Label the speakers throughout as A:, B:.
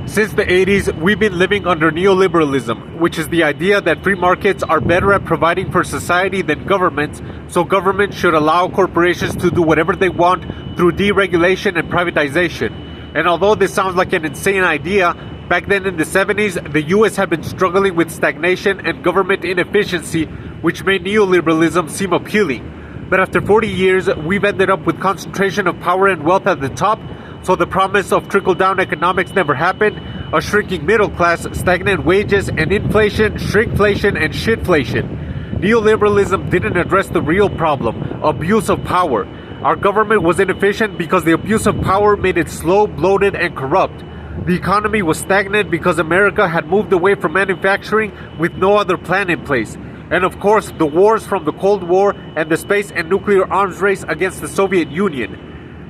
A: Since the 80s, we've been living under neoliberalism, which is the idea that free markets are better at providing for society than governments, so government should allow corporations to do whatever they want through deregulation and privatization. And although this sounds like an insane idea, back then in the 70s, the US had been struggling with stagnation and government inefficiency, which made neoliberalism seem appealing. But after 40 years, we've ended up with concentration of power and wealth at the top, so the promise of trickle-down economics never happened, a shrinking middle class, stagnant wages, and inflation, shrinkflation, and shitflation. Neoliberalism didn't address the real problem, abuse of power. Our government was inefficient because the abuse of power made it slow, bloated, and corrupt. The economy was stagnant because America had moved away from manufacturing with no other plan in place. And of course, the wars from the Cold War and the space and nuclear arms race against the Soviet Union.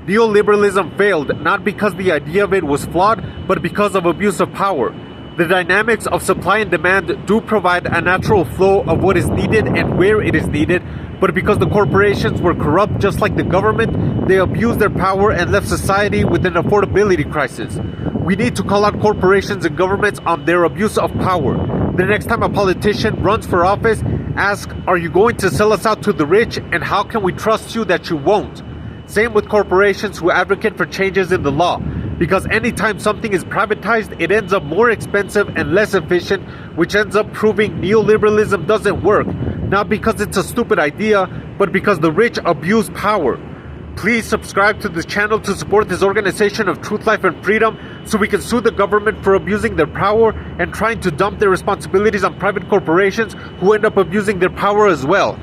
A: Neoliberalism failed not because the idea of it was flawed, but because of abuse of power. The dynamics of supply and demand do provide a natural flow of what is needed and where it is needed, but because the corporations were corrupt just like the government, they abused their power and left society with an affordability crisis. We need to call out corporations and governments on their abuse of power. The next time a politician runs for office, ask, are you going to sell us out to the rich, and how can we trust you that you won't? Same with corporations who advocate for changes in the law, because anytime something is privatized, it ends up more expensive and less efficient, which ends up proving neoliberalism doesn't work, not because it's a stupid idea, but because the rich abuse power. Please subscribe to this channel to support this organization of truth, life, and freedom so we can sue the government for abusing their power and trying to dump their responsibilities on private corporations who end up abusing their power as well.